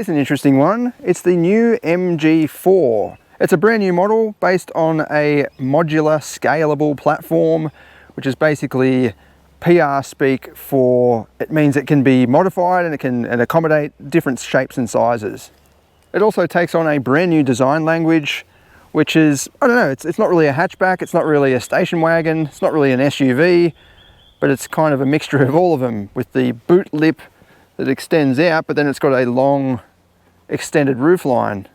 Here's an interesting one. It's the new MG4. It's a brand new model based on a Modular Scalable Platform, which is basically PR speak for, it means it can be modified and it can accommodate different shapes and sizes. It also takes on a brand new design language, which is, I don't know, it's not really a hatchback, it's not really a station wagon, it's not really an SUV, but it's kind of a mixture of all of them, with the boot lip that extends out, but then it's got a long extended roofline.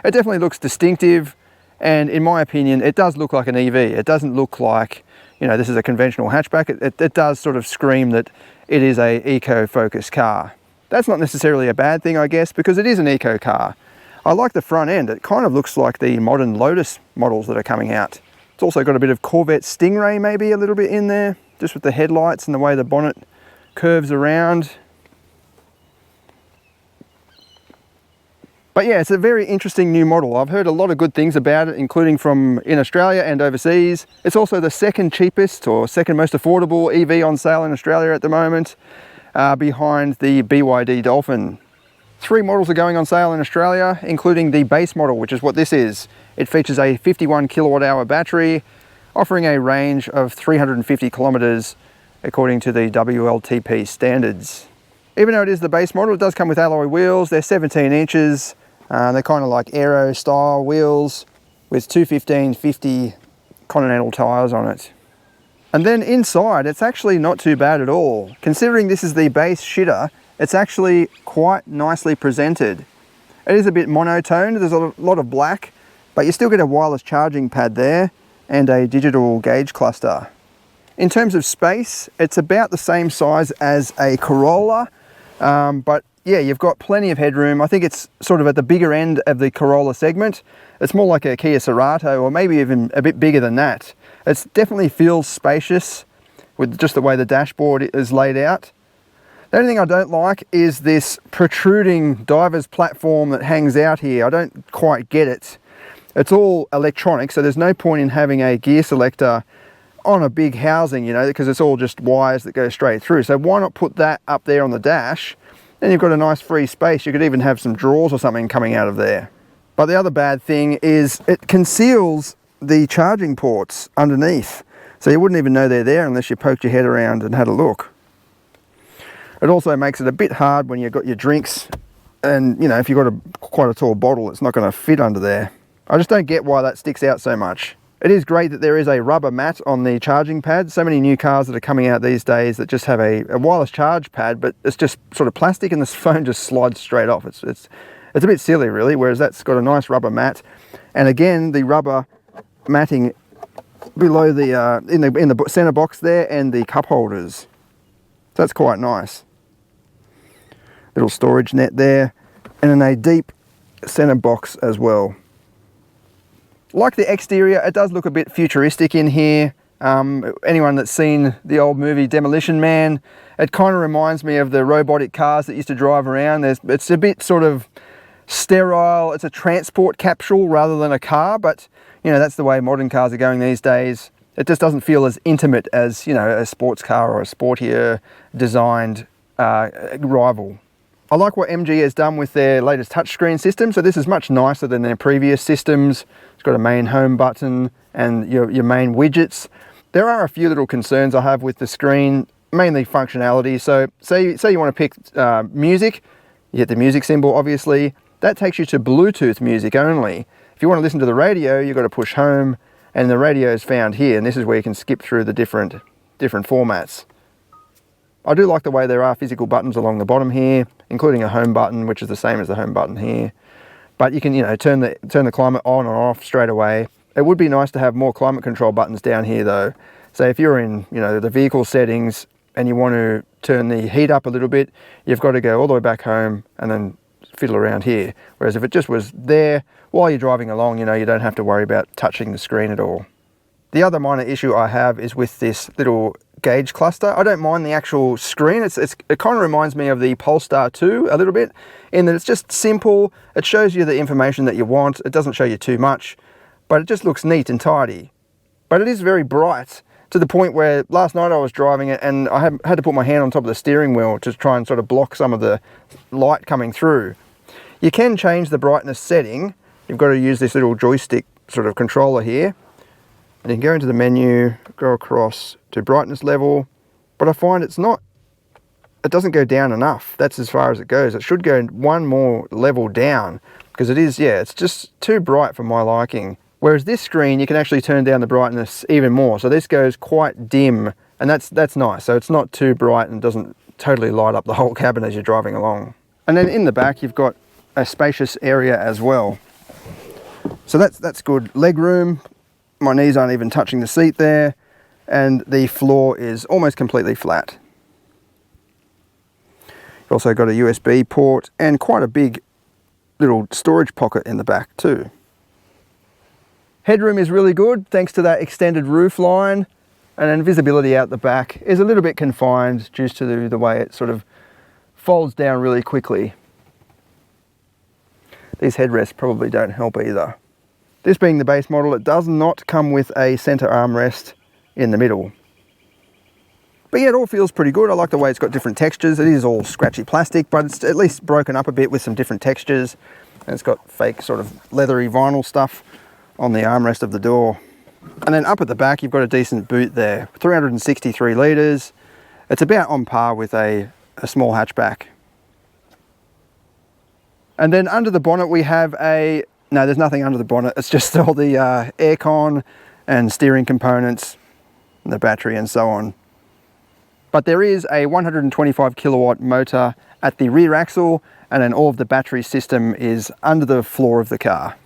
It definitely looks distinctive, and in my opinion, it does look like an EV. It doesn't look like, you know, this is a conventional hatchback. It does sort of scream that it is a eco-focused car. That's not necessarily a bad thing, I guess, because it is an eco car. I like the front end. It kind of looks like the modern Lotus models that are coming out. It's also got a bit of Corvette Stingray maybe a little bit in there, just with the headlights and the way the bonnet curves around. But yeah, it's a very interesting new model. I've heard a lot of good things about it, including from in Australia and overseas. It's also the second cheapest or second most affordable EV on sale in Australia at the moment, behind the BYD Dolphin. 3 models are going on sale in Australia, including the base model, which is what this is. It features a 51 kilowatt hour battery, offering a range of 350 kilometers according to the WLTP standards. Even though it is the base model, it does come with alloy wheels. They're 17 inches. They're kind of like aero style wheels with 215/50 Continental tyres on it. And then inside, it's actually not too bad at all. Considering this is the base shitter, it's actually quite nicely presented. It is a bit monotone, there's a lot of black, but you still get a wireless charging pad there and a digital gauge cluster. In terms of space, it's about the same size as a Corolla, but yeah, you've got plenty of headroom. I think it's sort of at the bigger end of the Corolla segment. It's more like a Kia Cerato, or maybe even a bit bigger than that. It definitely feels spacious with just the way the dashboard is laid out. The only thing I don't like is this protruding diver's platform that hangs out here. I don't quite get it. It's all electronic, so there's no point in having a gear selector on a big housing, you know, because it's all just wires that go straight through. So why not put that up there on the dash? Then you've got a nice free space. You could even have some drawers or something coming out of there. But the other bad thing is it conceals the charging ports underneath. So you wouldn't even know they're there unless you poked your head around and had a look. It also makes it a bit hard when you've got your drinks, and you know, if you've got quite a tall bottle, it's not going to fit under there. I just don't get why that sticks out so much. It is great that there is a rubber mat on the charging pad. So many new cars that are coming out these days that just have a wireless charge pad, but it's just sort of plastic and this phone just slides straight off. It's a bit silly really, whereas that's got a nice rubber mat. And again, the rubber matting below the in the center box there, and the cup holders. So that's quite nice. Little storage net there, and in a deep center box as well. Like the exterior, it does look a bit futuristic in here. Anyone that's seen the old movie Demolition Man, it kind of reminds me of the robotic cars that used to drive around. It's a bit sort of sterile. It's a transport capsule rather than a car, but you know, that's the way modern cars are going these days. It just doesn't feel as intimate as, you know, a sports car or a sportier designed rival. I like what MG has done with their latest touchscreen system. So this is much nicer than their previous systems. It's got a main home button and your main widgets. There are a few little concerns I have with the screen, mainly functionality. So say you want to pick music, you hit the music symbol obviously. That takes you to Bluetooth music only. If you want to listen to the radio, you've got to push home, and the radio is found here, and this is where you can skip through the different formats. I do like the way there are physical buttons along the bottom here, including a home button, which is the same as the home button here. But you can, you know, turn the climate on or off straight away. It would be nice to have more climate control buttons down here though. So if you're in, you know, the vehicle settings and you want to turn the heat up a little bit, you've got to go all the way back home and then fiddle around here. Whereas if it just was there while you're driving along, you know, you don't have to worry about touching the screen at all. The other minor issue I have is with this little gauge cluster. I don't mind the actual screen. It kind of reminds me of the Polestar 2 a little bit, in that it's just simple. It shows you the information that you want. It doesn't show you too much, but it just looks neat and tidy. But it is very bright, to the point where last night I was driving it and I had to put my hand on top of the steering wheel to try and sort of block some of the light coming through. You can change the brightness setting. You've got to use this little joystick sort of controller here. And you can go into the menu, go across to brightness level, but I find it doesn't go down enough. That's as far as it goes. It should go one more level down, because it is, yeah, it's just too bright for my liking. Whereas this screen, you can actually turn down the brightness even more. So this goes quite dim, and that's nice. So it's not too bright and doesn't totally light up the whole cabin as you're driving along. And then in the back, you've got a spacious area as well. So that's good. Leg room. My knees aren't even touching the seat there, and the floor is almost completely flat. You've also got a USB port and quite a big little storage pocket in the back too. Headroom is really good thanks to that extended roof line, and then visibility out the back is a little bit confined due to the way it sort of folds down really quickly. These headrests probably don't help either. This being the base model, it does not come with a center armrest in the middle. But yeah, it all feels pretty good. I like the way it's got different textures. It is all scratchy plastic, but it's at least broken up a bit with some different textures. And it's got fake sort of leathery vinyl stuff on the armrest of the door. And then up at the back, you've got a decent boot there. 363 litres. It's about on par with a small hatchback. And then under the bonnet, we have no, there's nothing under the bonnet. It's just all the aircon and steering components, and the battery and so on. But there is a 125 kilowatt motor at the rear axle, and then all of the battery system is under the floor of the car.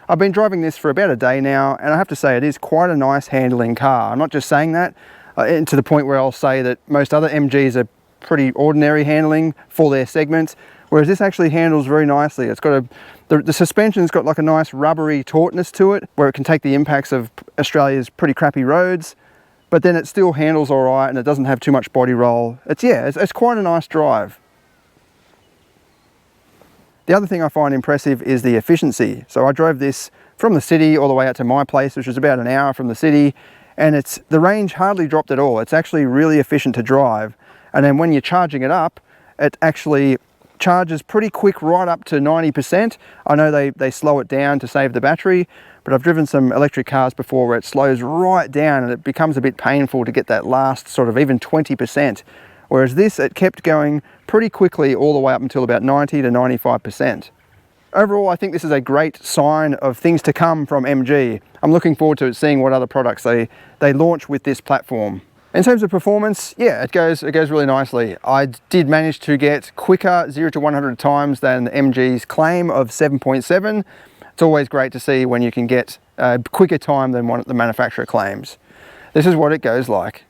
I've been driving this for about a day now, and I have to say it is quite a nice handling car. I'm not just saying that, to the point where I'll say that most other MGs are pretty ordinary handling for their segments, whereas this actually handles very nicely. It's got the suspension's got like a nice rubbery tautness to it, where it can take the impacts of Australia's pretty crappy roads, but then it still handles all right, and it doesn't have too much body roll. It's quite a nice drive. The other thing I find impressive is the efficiency. So I drove this from the city all the way out to my place, which was about an hour from the city, and the range hardly dropped at all. It's actually really efficient to drive. And then when you're charging it up, it actually charges pretty quick, right up to 90%. I know they slow it down to save the battery, but I've driven some electric cars before where it slows right down and it becomes a bit painful to get that last sort of even 20%. Whereas this, it kept going pretty quickly all the way up until about 90 to 95%. Overall, I think this is a great sign of things to come from MG. I'm looking forward to seeing what other products they launch with this platform. In terms of performance, yeah, it goes really nicely. I did manage to get quicker 0 to 100 times than MG's claim of 7.7. It's always great to see when you can get a quicker time than what the manufacturer claims. This is what it goes like.